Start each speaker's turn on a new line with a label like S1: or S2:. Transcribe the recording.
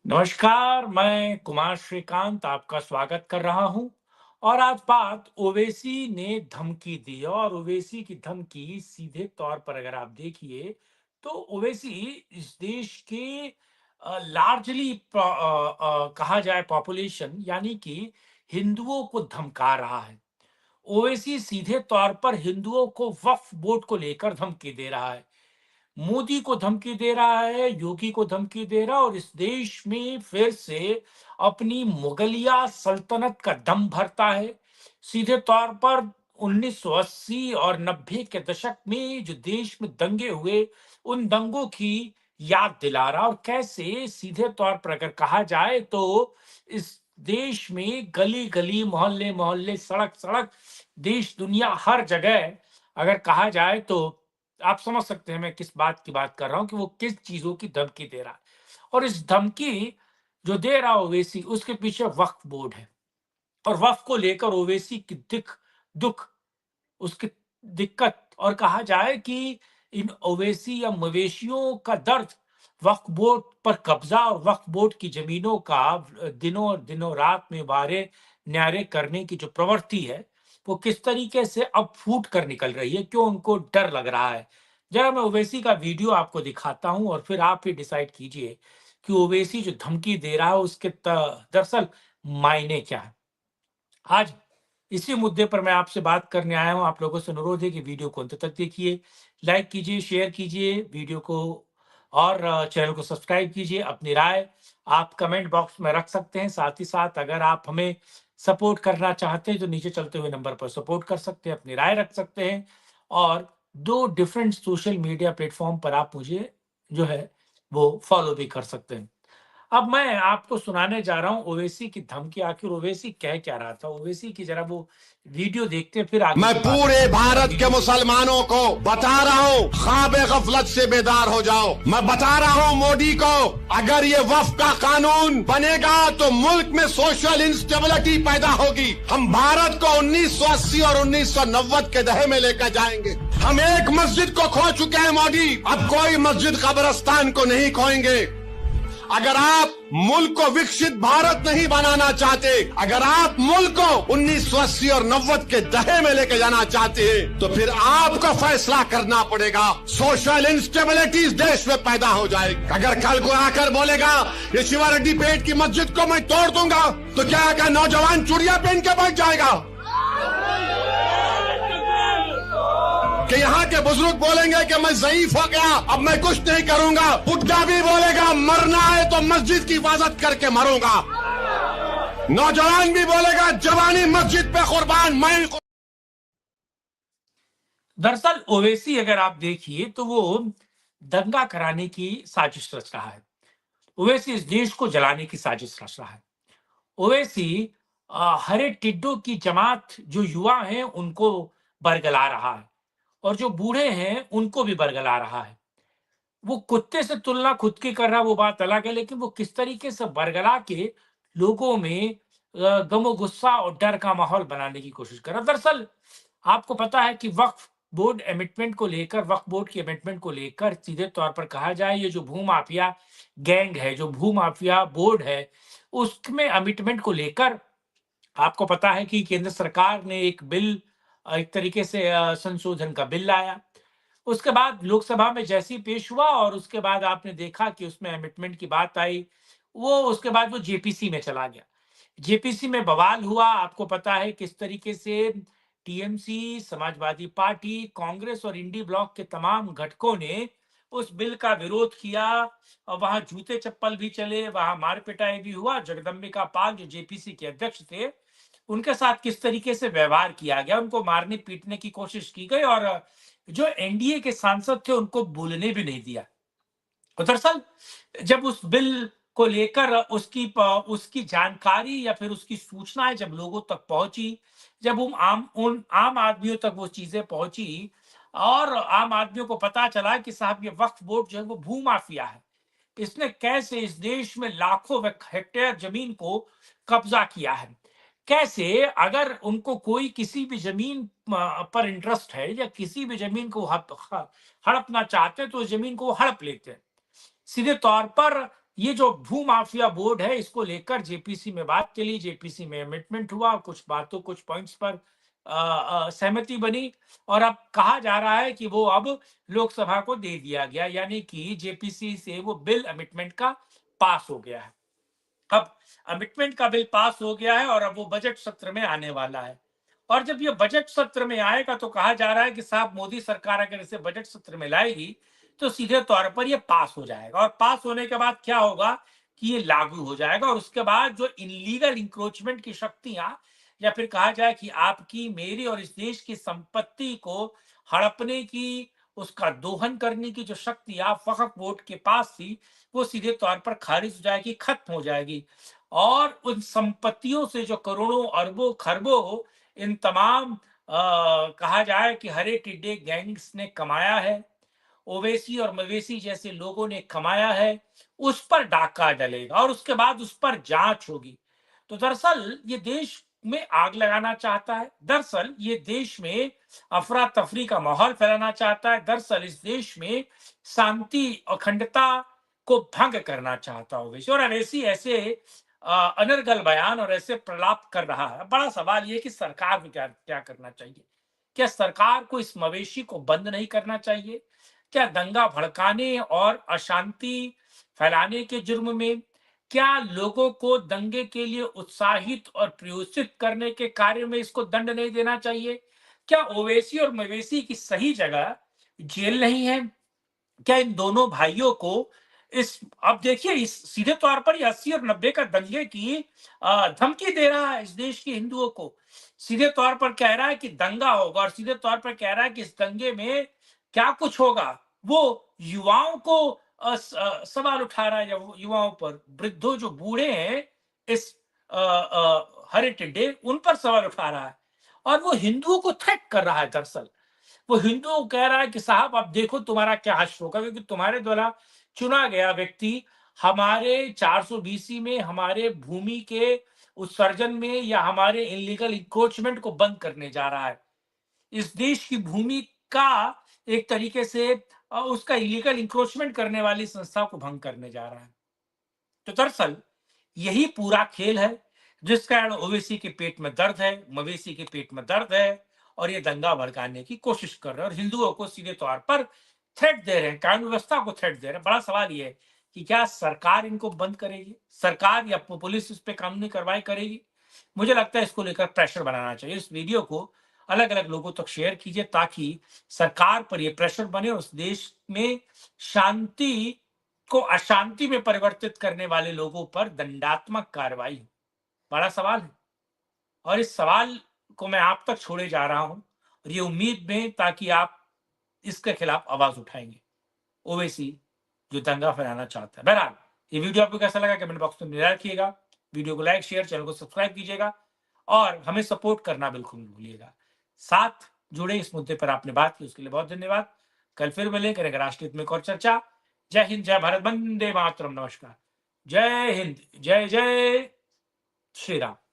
S1: नमस्कार, मैं कुमार श्रीकांत आपका स्वागत कर रहा हूं। और आज बात ओवैसी ने धमकी दी और ओवैसी की धमकी सीधे तौर पर अगर आप देखिए तो ओवैसी इस देश के लार्जली कहा जाए पॉपुलेशन यानी कि हिंदुओं को धमका रहा है। ओवैसी सीधे तौर पर हिंदुओं को वक्फ बोर्ड को लेकर धमकी दे रहा है। मोदी को धमकी दे रहा है, योगी को धमकी दे रहा है और इस देश में फिर से अपनी मुगलिया सल्तनत का दम भरता है। सीधे तौर पर 1980 और 90 के दशक में जो देश में दंगे हुए, उन दंगों की याद दिला रहा और कैसे सीधे तौर पर अगर कहा जाए तो इस देश में गली-गली, मोहल्ले-मोहल्ले, सड़क-सड़क, देश दुनिया हर जगह अगर कहा जाए तो आप समझ सकते हैं मैं किस बात की बात कर रहा हूं कि वो किस चीजों की धमकी दे रहा है। और इस धमकी जो दे रहा ओवैसी उसके पीछे वक्फ बोर्ड है और वक्फ को लेकर ओवैसी की दुख उसकी दिक्कत और कहा जाए कि इन ओवैसी या मवेशियों का दर्द वक्फ बोर्ड पर कब्जा और वक्फ बोर्ड की जमीनों का दिनों रात में वारे न्यारे करने की जो प्रवृत्ति है वो किस तरीके से अब फूट कर निकल रही है, क्यों उनको डर लग रहा है। जरा मैं ओवैसी का वीडियो आपको दिखाता हूं और फिर आप ही डिसाइड कीजिए कि ओवैसी जो धमकी दे रहा है उसके दरअसल मायने क्या है। आज इसी मुद्दे पर मैं आपसे बात करने आया हूं। आप लोगों से अनुरोध है कि वीडियो को अंत तक देखिए, लाइक कीजिए, शेयर कीजिए वीडियो को और चैनल को सब्सक्राइब कीजिए। अपनी राय आप कमेंट बॉक्स में रख सकते हैं। साथ ही साथ अगर आप हमें सपोर्ट करना चाहते हैं तो नीचे चलते हुए नंबर पर सपोर्ट कर सकते हैं, अपनी राय रख सकते हैं और दो डिफरेंट सोशल मीडिया प्लेटफॉर्म पर आप मुझे जो है वो फॉलो भी कर सकते हैं। अब मैं आपको सुनाने जा रहा हूँ ओवैसी की धमकी। आखिर ओवैसी कह क्या रहा था, ओवैसी की जरा वो वीडियो देखते हैं, फिर आगे
S2: मैं
S1: की बात
S2: पूरे
S1: करते हैं।
S2: भारत के मुसलमानों को बता रहा हूँ, ख्वाब गफलत से बेदार हो जाओ। मैं बता रहा हूँ मोदी को, अगर ये वक्फ का कानून बनेगा तो मुल्क में सोशल इंस्टेबिलिटी पैदा होगी। हम भारत को 1980 और 1990 के दहे में लेकर जाएंगे। हम एक मस्जिद को खो चुके हैं मोदी, अब कोई मस्जिद कब्रिस्तान को नहीं खोएंगे। अगर आप मुल्क को विकसित भारत नहीं बनाना चाहते, अगर आप मुल्क को 1980 और 90 के दहे में लेके जाना चाहते हैं, तो फिर आपको फैसला करना पड़ेगा। सोशल इंस्टेबिलिटी इस देश में पैदा हो जाएगी। अगर कल को आकर बोलेगा ये शिवा रेड्डी पेट की मस्जिद को मैं तोड़ दूंगा, तो क्या आकर नौजवान चूड़ियां पहन के बैठ जाएगा? कि यहाँ के बुजुर्ग बोलेंगे कि मैं ज़ईफ हो गया, अब मैं कुछ नहीं करूंगा। बुड्ढा भी बोलेगा मरना है तो मस्जिद की हिफाजत करके मरूंगा। नौजवान भी बोलेगा जवानी मस्जिद पे कुर्बान मैं।
S1: दरअसल ओवैसी अगर आप देखिए तो वो दंगा कराने की साजिश रच रहा है। ओवैसी इस देश को जलाने की साजिश रच रहा है। ओवैसी हरे टिड्डों की जमात जो युवा हैं उनको बरगला रहा है और जो बूढ़े हैं उनको भी बरगला रहा है। वो कुत्ते से तुलना खुद की कर रहा है वो बात अलग है, लेकिन वो किस तरीके से बरगला के लोगों में गम और गुस्सा और डर का माहौल बनाने की कोशिश कर रहा है। दरअसल आपको पता है कि वक्फ बोर्ड अमेंडमेंट को लेकर, वक्फ बोर्ड की अमेंडमेंट को लेकर सीधे तौर पर कहा जाए ये जो भूमाफिया गैंग है, जो भूमाफिया बोर्ड है, उसमें अमेंडमेंट को लेकर आपको पता है कि केंद्र सरकार ने एक बिल, एक तरीके से संशोधन का बिल लाया। उसके बाद लोकसभा में जैसे ही पेश हुआ और उसके बाद आपने देखा कि उसमें अमेंडमेंट की बात आई, वो उसके बाद वो जेपीसी में चला गया। जेपीसी में बवाल हुआ। आपको पता है किस तरीके से टीएमसी, समाजवादी पार्टी, कांग्रेस और इंडी ब्लॉक के तमाम घटकों ने उस बिल का विरोध किया और वहां जूते चप्पल भी चले, वहां मार पिटाई भी हुआ। जगदम्बिका पाल जो जेपीसी के अध्यक्ष थे, उनके साथ किस तरीके से व्यवहार किया गया, उनको मारने पीटने की कोशिश की गई और जो एनडीए के सांसद थे उनको बोलने भी नहीं दिया। और दरअसल जब उस बिल को लेकर उसकी जानकारी या फिर उसकी सूचनाएं जब लोगों तक पहुंची, जब उन आम आदमियों तक वो चीजें पहुंची और आम आदमियों को पता चला कि साहब ये वक्फ बोर्ड जो है वो भूमाफिया है, इसने कैसे इस देश में लाखों हेक्टेयर जमीन को कब्जा किया है, कैसे अगर उनको कोई किसी भी जमीन पर इंटरेस्ट है या किसी भी जमीन को हड़पना चाहते हैं तो उस जमीन को वो हड़प लेते हैं। सीधे तौर पर ये जो भू माफिया बोर्ड है, इसको लेकर जेपीसी में बात चली, जेपीसी में अमिटमेंट हुआ, कुछ बातों कुछ पॉइंट्स पर सहमति बनी और अब कहा जा रहा है कि वो अब लोकसभा को दे दिया गया, यानी कि जेपीसी से वो बिल अमिटमेंट का पास हो गया है। अब अमिटमेंट का बिल पास हो गया है और अब वो बजट सत्र में आने वाला है। और जब ये बजट सत्र में आएगा तो कहा जा रहा है कि साहब मोदी सरकार अगर इसे बजट सत्र में लाएगी तो सीधे तौर पर ये पास हो जाएगा और पास होने के बाद क्या होगा कि ये लागू हो जाएगा और उसके बाद जो इनलीगल इंक्रोचमेंट की शक्तियां या फिर कहा जाए कि आपकी मेरी और इस देश की संपत्ति को हड़पने की, उसका दोहन करने की जो शक्तियां वक्फ बोर्ड के पास थी वो सीधे तौर पर खारिज हो जाएगी, खत्म हो जाएगी और उन संपत्तियों से जो करोड़ों अरबों खरबों इन तमाम कहा जाए कि हरे टिड्डे गैंग्स ने कमाया है, ओवैसी और मवेशी जैसे लोगों ने कमाया है, उस पर डाका डलेगा और उसके बाद उस पर जांच होगी। तो दरअसल ये देश में आग लगाना चाहता है, दरअसल ये देश में अफरा तफरी का माहौल फैलाना चाहता है, दरअसल इस देश में शांति अखंडता को भंग करना चाहता हो ओवैसी और अवैसी ऐसे अनर्गल बयान और ऐसे प्रलाप कर रहा है। बड़ा सवाल ये कि सरकार को क्या क्या करना चाहिए? क्या सरकार को इस मवेशी को बंद नहीं करना चाहिए? क्या दंगा भड़काने और अशांति फैलाने के जुर्म में? क्या लोगों को दंगे के लिए उत्साहित और प्रोत्साहित करने के कार्य में इसको दंड नहीं देना चाहिए? क्या ओवैसी और मवेशी की सही जगह जेल नहीं है? क्या इन दोनों भाइयों को इस अब देखिए इस सीधे तौर पर ये 80 और 90 का दंगे की धमकी दे रहा है इस देश के हिंदुओं को। सीधे तौर पर कह रहा है कि दंगा होगा और सीधे तौर पर कह रहा है कि इस दंगे में क्या कुछ होगा, वो युवाओं को सवाल उठा रहा है या वो युवाओं पर, वृद्धों जो बूढ़े हैं इस हरे टिड्डे उन पर सवाल उठा रहा है और वो हिंदुओं को थ्रेट कर रहा है दरअसल। वो हिंदुओं को कह रहा है कि साहब अब देखो तुम्हारा क्या हश्र होगा क्योंकि तुम्हारे द्वारा चुना गया व्यक्ति हमारे 400 बीसी में हमारे भूमि के उत्सर्जन में या हमारे इलीगल इंक्रोचमेंट को बंद करने जा रहा है। इस देश की भूमि का एक तरीके से उसका इलीगल इंक्रोचमेंट करने वाली संस्था को भंग करने जा रहा है। तो दरअसल यही पूरा खेल है जिस कारण ओवैसी के पेट में दर्द है, मवेशी के पेट में दर्द है और ये दंगा भड़काने की कोशिश कर रहे हैं और हिंदुओं को सीधे तौर पर थ्रेट दे रहे हैं, कानून व्यवस्था को थ्रेट दे रहे हैं। बड़ा सवाल ये है कि क्या सरकार इनको बंद करेगी, सरकार या पुलिस इस पे कानूनी कार्रवाई करेगी? मुझे लगता है इसको लेकर प्रेशर बनाना चाहिए। इस वीडियो को अलग अलग लोगों तक शेयर कीजिए ताकि सरकार पर यह प्रेशर बने और उस देश में शांति को अशांति में परिवर्तित करने वाले लोगों पर दंडात्मक कार्रवाई हो। बड़ा सवाल है और इस सवाल को मैं आप तक छोड़े जा रहा हूं और ये उम्मीद में ताकि आप इसके खिलाफ आवाज उठाएंगे, ओवैसी जो दंगा फैलाना चाहता है। बहरहाल ये वीडियो आपको कैसा लगा कमेंट बॉक्स में निराश रखिएगा, वीडियो को लाइक शेयर चैनल को सब्सक्राइब कीजिएगा और हमें सपोर्ट करना बिल्कुल नहीं भूलिएगा। साथ जुड़े इस मुद्दे पर आपने बात की उसके लिए बहुत धन्यवाद। कल फिर मिले करेंगे राष्ट्रीय हित में एक और चर्चा। जय हिंद, जय भारत, वंदे मातरम, नमस्कार। जय हिंद, जय जय श्री राम।